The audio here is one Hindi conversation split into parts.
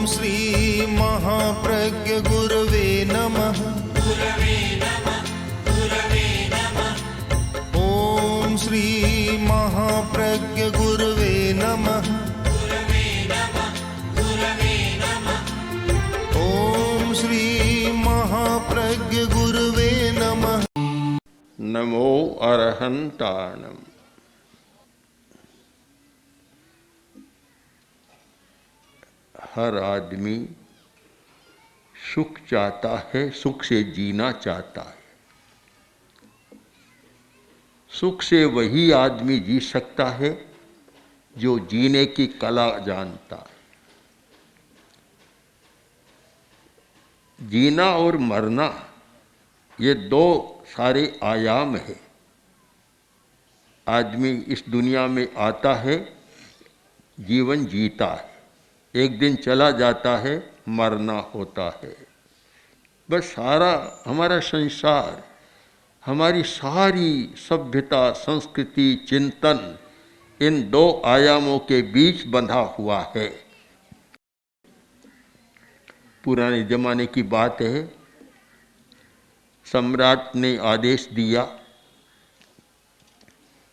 श्री महाप्रज्ञ गुरवे नमः। ओम श्री महाप्रज्ञ गुरवे नमः। ओम श्री महाप्रज्ञ गुरवे नमः। नमो अरहंताणम। हर आदमी सुख चाहता है, सुख से जीना चाहता है। सुख से वही आदमी जी सकता है जो जीने की कला जानता है। जीना और मरना ये दो सारे आयाम है। आदमी इस दुनिया में आता है, जीवन जीता है, एक दिन चला जाता है, मरना होता है। बस सारा हमारा संसार, हमारी सारी सभ्यता, संस्कृति, चिंतन इन दो आयामों के बीच बंधा हुआ है। पुराने जमाने की बात है, सम्राट ने आदेश दिया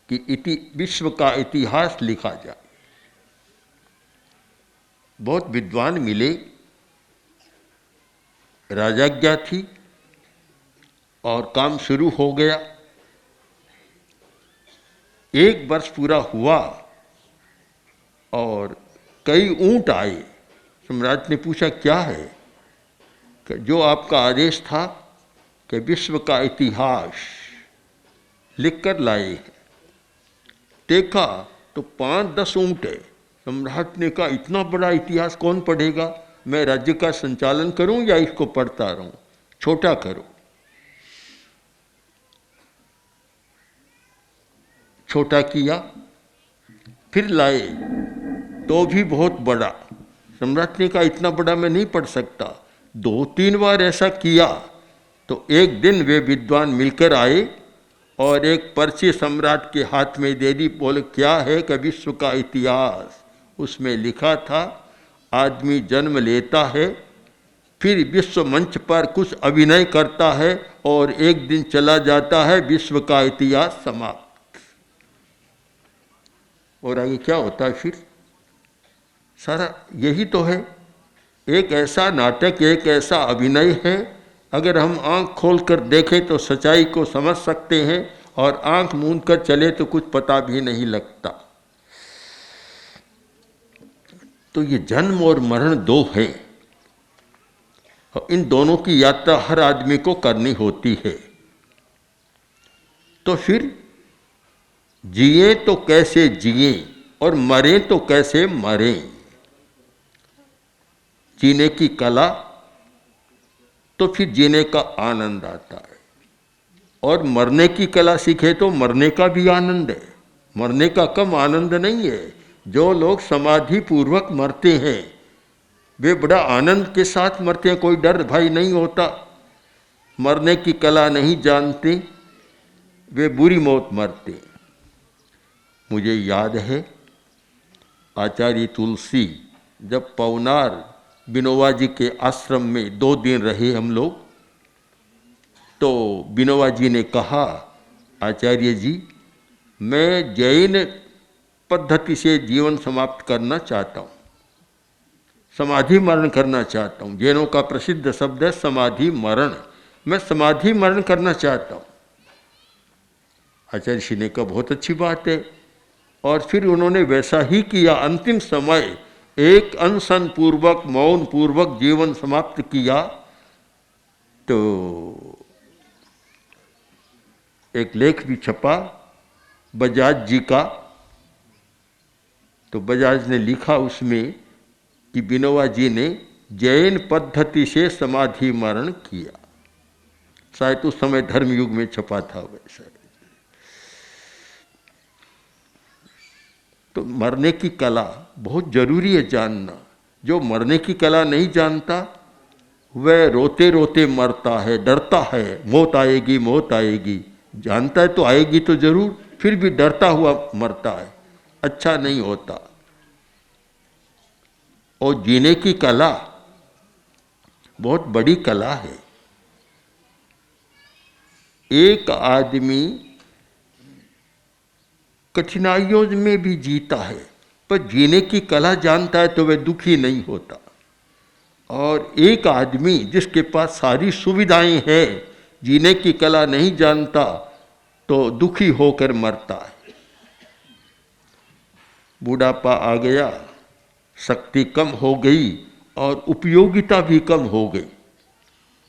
कि विश्व का इतिहास लिखा जाए। बहुत विद्वान मिले, राजाज्ञा थी और काम शुरू हो गया। एक वर्ष पूरा हुआ और कई ऊंट आए। सम्राट ने पूछा क्या है? कि जो आपका आदेश था कि विश्व का इतिहास लिखकर लाए हैं। देखा तो 5-10 ऊंट है। सम्राट ने कहा इतना बड़ा इतिहास कौन पढ़ेगा? मैं राज्य का संचालन करूं या इसको पढ़ता रहूं? छोटा करो। छोटा किया, फिर लाए तो भी बहुत बड़ा। सम्राट ने कहा इतना बड़ा मैं नहीं पढ़ सकता। 2-3 बार ऐसा किया तो एक दिन वे विद्वान मिलकर आए और एक पर्ची सम्राट के हाथ में दे दी। बोले क्या है? कि विश्व का इतिहास। उसमें लिखा था आदमी जन्म लेता है, फिर विश्व मंच पर कुछ अभिनय करता है और एक दिन चला जाता है, विश्व का इतिहास समाप्त। और आगे क्या होता है फिर? सारा यही तो है। एक ऐसा नाटक, एक ऐसा अभिनय है। अगर हम आंख खोलकर देखें तो सच्चाई को समझ सकते हैं और आंख मूंद कर चले तो कुछ पता भी नहीं लगता। तो ये जन्म और मरण दो है और इन दोनों की यात्रा हर आदमी को करनी होती है। तो फिर जिए तो कैसे जिए और मरे तो कैसे मरे? जीने की कला तो फिर जीने का आनंद आता है, और मरने की कला सीखे तो मरने का भी आनंद है। मरने का कम आनंद नहीं है। जो लोग समाधि पूर्वक मरते हैं वे बड़ा आनंद के साथ मरते हैं, कोई डर भय नहीं होता। मरने की कला नहीं जानते वे बुरी मौत मरते। मुझे याद है आचार्य तुलसी जब पवनार विनोबा जी के आश्रम में 2 दिन रहे हम लोग, तो विनोबा जी ने कहा आचार्य जी मैं जैन पद्धति से जीवन समाप्त करना चाहता हूँ, समाधि मरण करना चाहता हूँ। जैनों का प्रसिद्ध शब्द है समाधि मरण। मैं समाधि मरण करना चाहता हूँ। आचार्य श्री ने कहा बहुत अच्छी बात है। और फिर उन्होंने वैसा ही किया। अंतिम समय एक अनशन पूर्वक, मौन पूर्वक जीवन समाप्त किया। तो एक लेख भी छपा बजाज जी का। तो बजाज ने लिखा उसमें कि विनोबा जी ने जैन पद्धति से समाधि मरण किया। शायद उस समय धर्मयुग में छपा था वैसा। तो मरने की कला बहुत जरूरी है जानना। जो मरने की कला नहीं जानता वह रोते रोते मरता है, डरता है मौत आएगी मौत आएगी। जानता है तो आएगी तो जरूर, फिर भी डरता हुआ मरता है, अच्छा नहीं होता। और जीने की कला बहुत बड़ी कला है। एक आदमी कठिनाइयों में भी जीता है, पर जीने की कला जानता है तो वह दुखी नहीं होता। और एक आदमी जिसके पास सारी सुविधाएं हैं, जीने की कला नहीं जानता तो दुखी होकर मरता है। बुढ़ापा आ गया, शक्ति कम हो गई और उपयोगिता भी कम हो गई।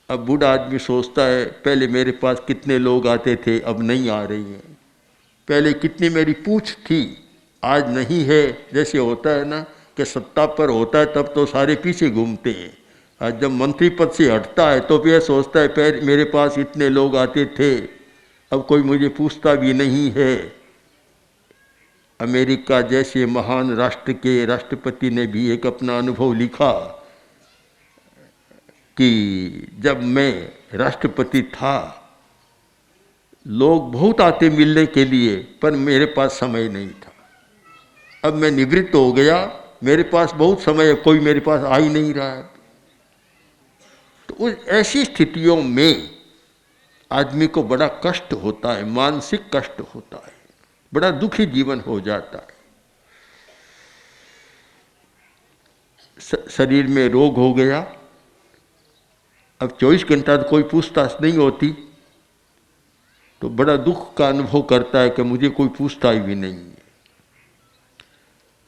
अब बूढ़ा आदमी सोचता है पहले मेरे पास कितने लोग आते थे, अब नहीं आ रही हैं। पहले कितनी मेरी पूछ थी, आज नहीं है। जैसे होता है ना कि सत्ता पर होता है तब तो सारे पीछे घूमते हैं, आज जब मंत्री पद से हटता है तो फिर सोचता है पहले मेरे पास इतने लोग आते थे, अब कोई मुझे पूछता भी नहीं है। अमेरिका जैसे महान राष्ट्र के राष्ट्रपति ने भी एक अपना अनुभव लिखा कि जब मैं राष्ट्रपति था लोग बहुत आते मिलने के लिए, पर मेरे पास समय नहीं था। अब मैं निवृत्त हो गया, मेरे पास बहुत समय है, कोई मेरे पास आ ही नहीं रहा है। तो उस ऐसी स्थितियों में आदमी को बड़ा कष्ट होता है, मानसिक कष्ट होता है, बड़ा दुखी जीवन हो जाता है। शरीर में रोग हो गया, अब 24 घंटा तो कोई पूछताछ नहीं होती, तो बड़ा दुख का अनुभव करता है कि मुझे कोई पूछता ही भी नहीं है।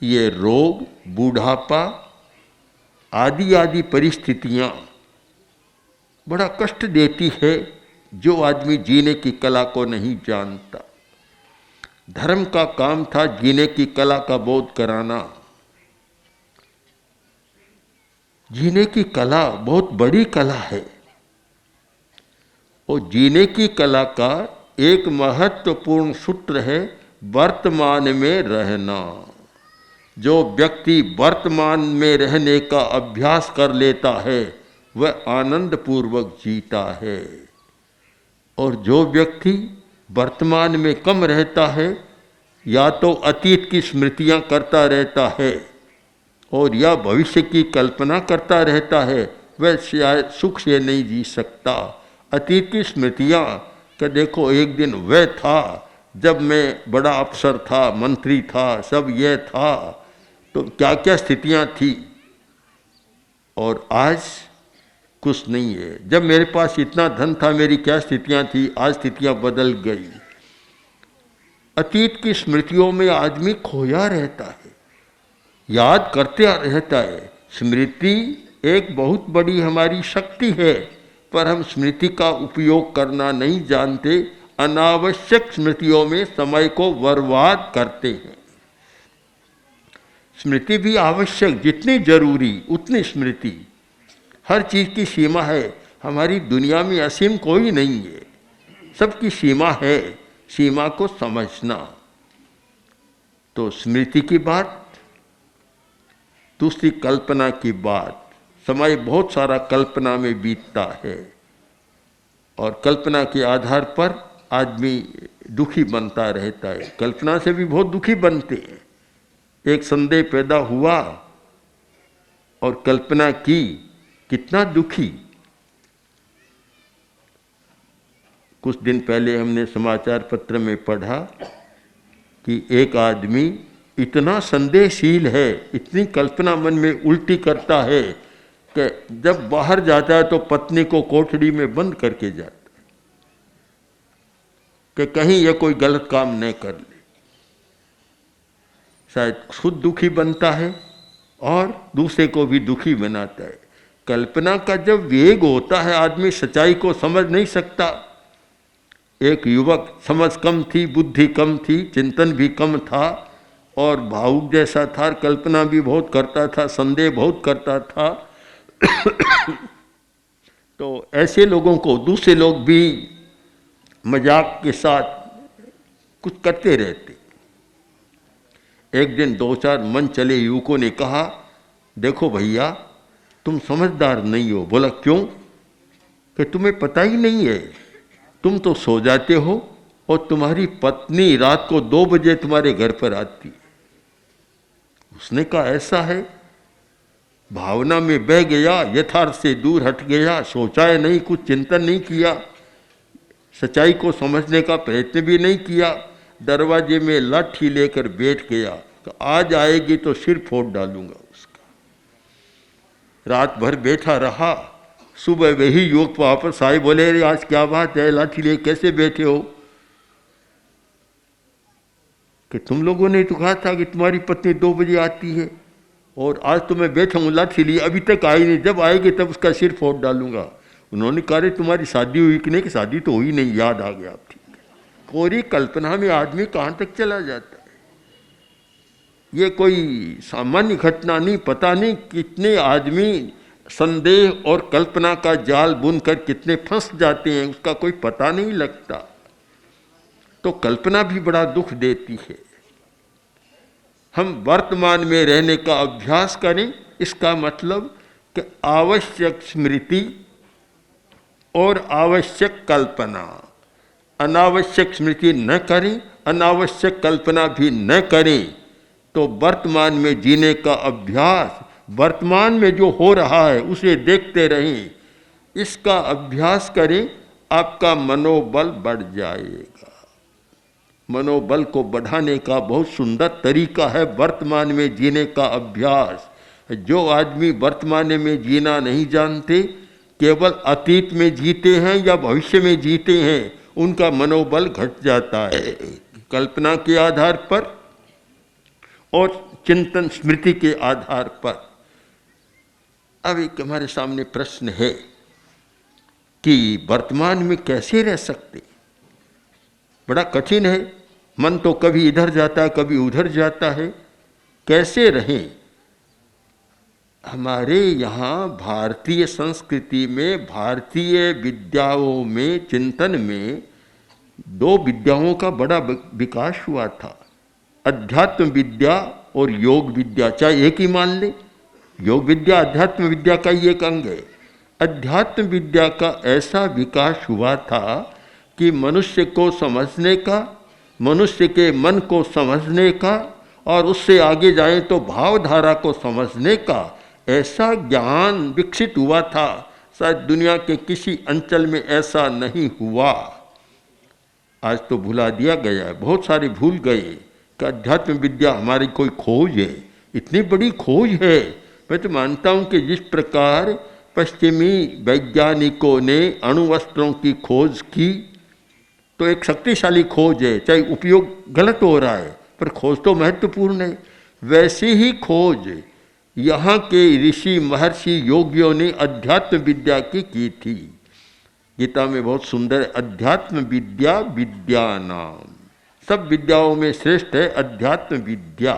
ये रोग, बूढ़ापा आदि आदि परिस्थितियां बड़ा कष्ट देती है जो आदमी जीने की कला को नहीं जानता। धर्म का काम था जीने की कला का बोध कराना। जीने की कला बहुत बड़ी कला है, और जीने की कला का एक महत्वपूर्ण सूत्र है वर्तमान में रहना। जो व्यक्ति वर्तमान में रहने का अभ्यास कर लेता है वह आनंद पूर्वक जीता है, और जो व्यक्ति वर्तमान में कम रहता है या तो अतीत की स्मृतियां करता रहता है और या भविष्य की कल्पना करता रहता है, वह शायद सुख से नहीं जी सकता। अतीत की स्मृतियां कि देखो एक दिन वह था जब मैं बड़ा अफसर था, मंत्री था, सब यह था, तो क्या क्या स्थितियां थी, और आज कुछ नहीं है। जब मेरे पास इतना धन था मेरी क्या स्थितियां थी, आज स्थितियां बदल गई। अतीत की स्मृतियों में आदमी खोया रहता है, याद करते रहता है। स्मृति एक बहुत बड़ी हमारी शक्ति है, पर हम स्मृति का उपयोग करना नहीं जानते, अनावश्यक स्मृतियों में समय को बर्बाद करते हैं। स्मृति भी आवश्यक, जितनी जरूरी उतनी स्मृति। हर चीज़ की सीमा है, हमारी दुनिया में असीम कोई नहीं है, सबकी सीमा है, सीमा को समझना। तो स्मृति की बात, दूसरी कल्पना की बात। समय बहुत सारा कल्पना में बीतता है, और कल्पना के आधार पर आदमी दुखी बनता रहता है। कल्पना से भी बहुत दुखी बनते हैं। एक संदेह पैदा हुआ और कल्पना की, कितना दुखी। कुछ दिन पहले हमने समाचार पत्र में पढ़ा कि एक आदमी इतना संदेहशील है, इतनी कल्पना मन में उल्टी करता है कि जब बाहर जाता है तो पत्नी को कोठड़ी में बंद करके जाता है कि कहीं यह कोई गलत काम न कर ले। शायद खुद दुखी बनता है और दूसरे को भी दुखी बनाता है। कल्पना का जब वेग होता है आदमी सच्चाई को समझ नहीं सकता। एक युवक, समझ कम थी, बुद्धि कम थी, चिंतन भी कम था और भावुक जैसा था, कल्पना भी बहुत करता था, संदेह बहुत करता था। तो ऐसे लोगों को दूसरे लोग भी मजाक के साथ कुछ करते रहते। एक दिन 2-4 मन चले युवकों ने कहा, देखो भैया तुम समझदार नहीं हो। बोला क्यों? कि तुम्हें पता ही नहीं है, तुम तो सो जाते हो और तुम्हारी पत्नी रात को 2 बजे तुम्हारे घर पर आती है। उसने कहा ऐसा है? भावना में बह गया, यथार्थ से दूर हट गया, सोचा है नहीं, कुछ चिंतन नहीं किया, सच्चाई को समझने का प्रयत्न भी नहीं किया, दरवाजे में लाठी लेकर बैठ गया तो आज आएगी तो सिर फोड़ डालूंगा उसका। रात भर बैठा रहा, सुबह वही युवक वापस आए, बोले अरे आज क्या बात है, लाठी ले कैसे बैठे हो? कि तुम लोगों ने तो कहा था कि तुम्हारी पत्नी 2 बजे आती है और आज तो मैं बैठा हूँ लाठी लिए, अभी तक आई नहीं, जब आएगी तब उसका सिर फोड़ डालूंगा। उन्होंने कहा रे तुम्हारी शादी हुई कि नहीं? कि शादी तो हुई नहीं, याद आ गया। ठीक है, कोरी कल्पना में आदमी कहाँ तक चला जाता है। ये कोई सामान्य घटना नहीं, पता नहीं कितने आदमी संदेह और कल्पना का जाल बुनकर कितने फंस जाते हैं, उसका कोई पता नहीं लगता। तो कल्पना भी बड़ा दुख देती है। हम वर्तमान में रहने का अभ्यास करें, इसका मतलब कि आवश्यक स्मृति और आवश्यक कल्पना, अनावश्यक स्मृति न करें, अनावश्यक कल्पना भी न करें, तो वर्तमान में जीने का अभ्यास, वर्तमान में जो हो रहा है उसे देखते रहें, इसका अभ्यास करें, आपका मनोबल बढ़ जाएगा। मनोबल को बढ़ाने का बहुत सुंदर तरीका है वर्तमान में जीने का अभ्यास। जो आदमी वर्तमान में जीना नहीं जानते, केवल अतीत में जीते हैं या भविष्य में जीते हैं, उनका मनोबल घट जाता है। कल्पना के आधार पर और चिंतन स्मृति के आधार पर। अब एक हमारे सामने प्रश्न है कि वर्तमान में कैसे रह सकते? बड़ा कठिन है, मन तो कभी इधर जाता है कभी उधर जाता है, कैसे रहें? हमारे यहाँ भारतीय संस्कृति में, भारतीय विद्याओं में, चिंतन में 2 विद्याओं का बड़ा विकास हुआ था, अध्यात्म विद्या और योग विद्या। चाहे एक ही मान लें, योग विद्या अध्यात्म विद्या का ही एक अंग है। अध्यात्म विद्या का ऐसा विकास हुआ था कि मनुष्य को समझने का, मनुष्य के मन को समझने का और उससे आगे जाएं तो भावधारा को समझने का ऐसा ज्ञान विकसित हुआ था, शायद दुनिया के किसी अंचल में ऐसा नहीं हुआ। आज तो भुला दिया गया है, बहुत सारे भूल गए कि अध्यात्म विद्या हमारी कोई खोज है, इतनी बड़ी खोज है। मैं तो मानता हूँ कि जिस प्रकार पश्चिमी वैज्ञानिकों ने अणुवस्त्रों की खोज की, तो एक शक्तिशाली खोज है, चाहे उपयोग गलत हो रहा है पर खोज तो महत्वपूर्ण है। वैसी ही खोज यहाँ के ऋषि महर्षि योगियों ने अध्यात्म विद्या की थी। गीता में बहुत सुंदर, अध्यात्म विद्या विद्या नाम, सब विद्याओं में श्रेष्ठ है अध्यात्म विद्या।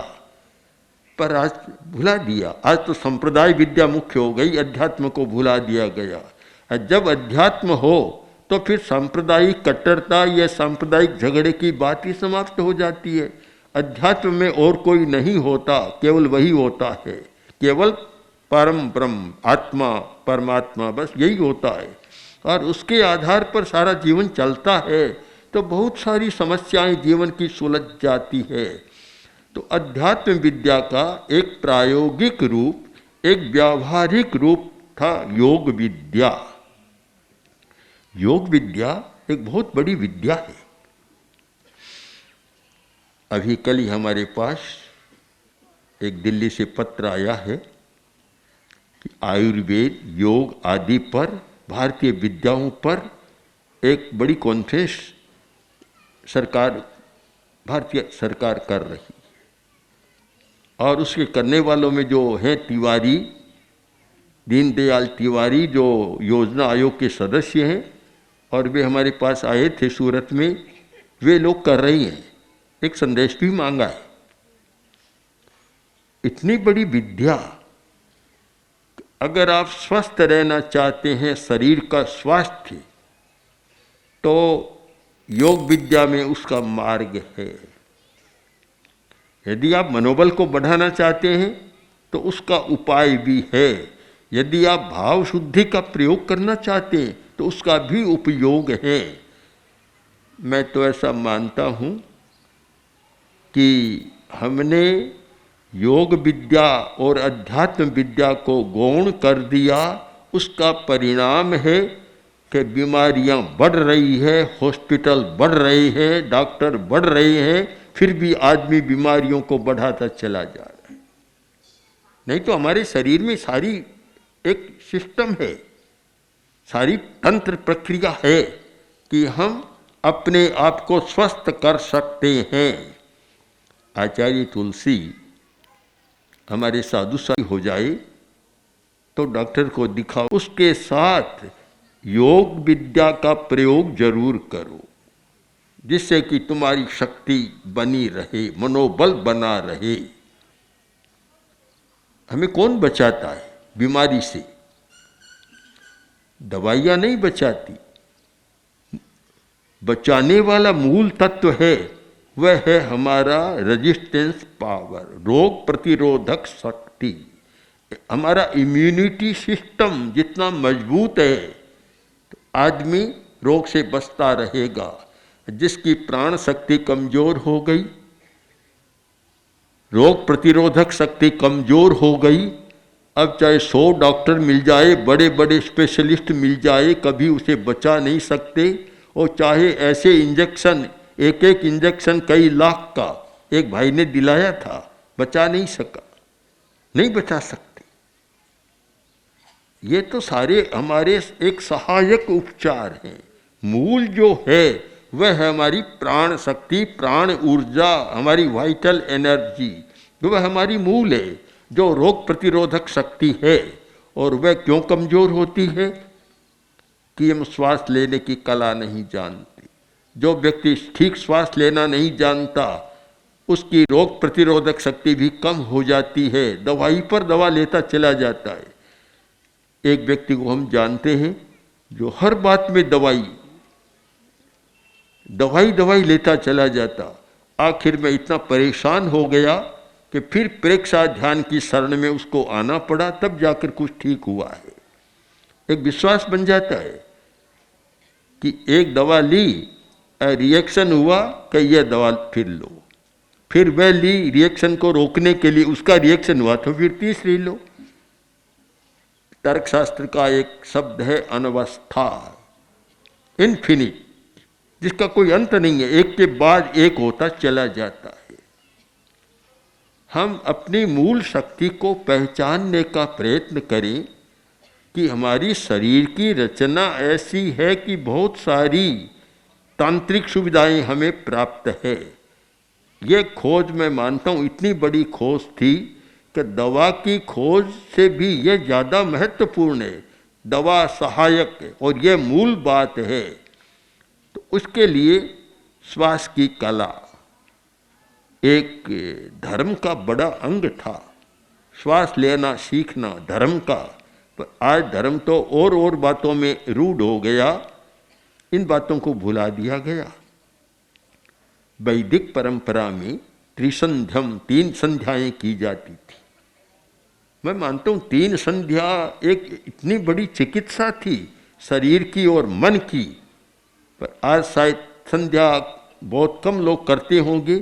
पर आज भुला दिया, आज तो संप्रदाय विद्या मुख्य हो गई, अध्यात्म को भुला दिया गया। जब अध्यात्म हो तो फिर सांप्रदायिक कट्टरता या सांप्रदायिक झगड़े की बात ही समाप्त हो जाती है। अध्यात्म में और कोई नहीं होता, केवल वही होता है, केवल परम ब्रह्म आत्मा परमात्मा, बस यही होता है और उसके आधार पर सारा जीवन चलता है। तो बहुत सारी समस्याएं जीवन की सुलझ जाती है। तो अध्यात्म विद्या का एक प्रायोगिक रूप, एक व्यावहारिक रूप था योग विद्या। योग विद्या एक बहुत बड़ी विद्या है। अभी कल ही हमारे पास एक दिल्ली से पत्र आया है कि आयुर्वेद, योग आदि पर, भारतीय विद्याओं पर एक बड़ी कॉन्फ्रेंस सरकार, भारतीय सरकार कर रही है। और उसके करने वालों में जो हैं तिवारी, दीनदयाल तिवारी, जो योजना आयोग के सदस्य हैं, और वे हमारे पास आए थे सूरत में, वे लोग कर रही हैं। एक संदेश भी मांगा है। इतनी बड़ी विद्या, अगर आप स्वस्थ रहना चाहते हैं, शरीर का स्वास्थ्य, तो योग विद्या में उसका मार्ग है। यदि आप मनोबल को बढ़ाना चाहते हैं तो उसका उपाय भी है। यदि आप भाव शुद्धि का प्रयोग करना चाहते हैं तो उसका भी उपयोग है। मैं तो ऐसा मानता हूँ कि हमने योग विद्या और अध्यात्म विद्या को गौण कर दिया, उसका परिणाम है कि बीमारियां बढ़ रही है, हॉस्पिटल बढ़ रहे हैं, डॉक्टर बढ़ रहे हैं, फिर भी आदमी बीमारियों को बढ़ाता चला जा रहा है। नहीं तो हमारे शरीर में सारी एक सिस्टम है, सारी तंत्र प्रक्रिया है कि हम अपने आप को स्वस्थ कर सकते हैं। आचार्य तुलसी हमारे साधु साधु हो जाए तो डॉक्टर को दिखाओ, उसके साथ योग विद्या का प्रयोग जरूर करो, जिससे कि तुम्हारी शक्ति बनी रहे, मनोबल बना रहे। हमें कौन बचाता है बीमारी से? दवाइयां नहीं बचाती। बचाने वाला मूल तत्व है, वह है हमारा रेजिस्टेंस पावर, रोग प्रतिरोधक शक्ति। हमारा इम्यूनिटी सिस्टम जितना मजबूत है तो आदमी रोग से बचता रहेगा। जिसकी प्राण शक्ति कमजोर हो गई, रोग प्रतिरोधक शक्ति कमजोर हो गई, अब चाहे 100 डॉक्टर मिल जाए, बड़े बड़े स्पेशलिस्ट मिल जाए, कभी उसे बचा नहीं सकते। और चाहे ऐसे इंजेक्शन, एक एक इंजेक्शन कई लाख का एक भाई ने दिलाया था, बचा नहीं सका, नहीं बचा सकते। ये तो सारे हमारे एक सहायक उपचार हैं। मूल जो है वह है हमारी प्राण शक्ति, प्राण ऊर्जा, हमारी वाइटल एनर्जी, वह हमारी मूल है, जो रोग प्रतिरोधक शक्ति है। और वह क्यों कमजोर होती है? कि हम श्वास लेने की कला नहीं जानते। जो व्यक्ति ठीक श्वास लेना नहीं जानता, उसकी रोग प्रतिरोधक शक्ति भी कम हो जाती है, दवाई पर दवा लेता चला जाता है। एक व्यक्ति को हम जानते हैं जो हर बात में दवाई लेता चला जाता, आखिर में इतना परेशान हो गया कि फिर प्रेक्षा ध्यान की शरण में उसको आना पड़ा, तब जाकर कुछ ठीक हुआ है। एक विश्वास बन जाता है कि एक दवा ली, रिएक्शन हुआ कि यह दवा फिर लो, फिर वह ली रिएक्शन को रोकने के लिए, उसका रिएक्शन हुआ तो फिर तीसरी लो। तर्कशास्त्र का एक शब्द है अनवस्था, इन्फिनिट, जिसका कोई अंत नहीं है, एक के बाद एक होता चला जाता है। हम अपनी मूल शक्ति को पहचानने का प्रयत्न करें कि हमारी शरीर की रचना ऐसी है कि बहुत सारी तांत्रिक सुविधाएं हमें प्राप्त है। ये खोज मैं मानता हूँ इतनी बड़ी खोज थी कि दवा की खोज से भी ये ज़्यादा महत्वपूर्ण है। दवा सहायक है और ये मूल बात है। तो उसके लिए श्वास की कला एक धर्म का बड़ा अंग था। श्वास लेना सीखना धर्म का, पर आज धर्म तो और बातों में रूढ़ हो गया, इन बातों को भुला दिया गया। वैदिक परंपरा में त्रिसंध्यम 3 संध्याएं की जाती थी। मैं मानता हूँ 3 संध्या एक इतनी बड़ी चिकित्सा थी शरीर की और मन की, पर आज शायद संध्या बहुत कम लोग करते होंगे,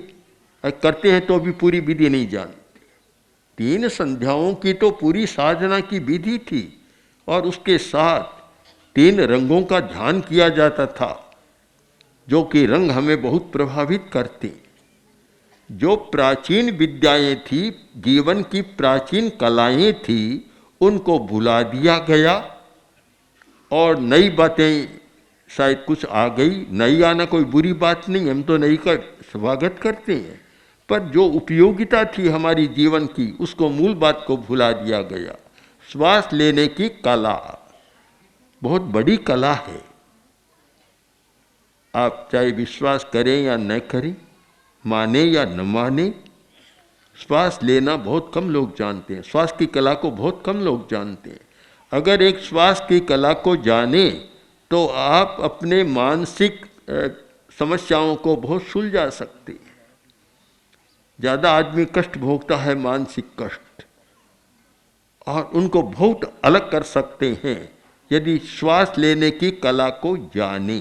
करते हैं तो अभी पूरी विधि नहीं जानते। 3 संध्याओं की तो पूरी साधना की विधि थी और उसके साथ 3 रंगों का ध्यान किया जाता था, जो कि रंग हमें बहुत प्रभावित करते। जो प्राचीन विद्याएं थी, जीवन की प्राचीन कलाएं थी, उनको भुला दिया गया और नई बातें शायद कुछ आ गई। नई आना कोई बुरी बात नहीं, हम तो नई का स्वागत करते हैं, पर जो उपयोगिता थी हमारी जीवन की, उसको मूल बात को भुला दिया गया। श्वास लेने की कला बहुत बड़ी कला है। आप चाहे विश्वास करें या न करें, माने या न माने, श्वास लेना बहुत कम लोग जानते हैं। श्वास की कला को बहुत कम लोग जानते हैं। अगर एक श्वास की कला को जाने तो आप अपने मानसिक समस्याओं को बहुत सुलझा सकते हैं। ज़्यादा आदमी कष्ट भोगता है, मानसिक कष्ट, और उनको बहुत अलग कर सकते हैं यदि श्वास लेने की कला को जाने।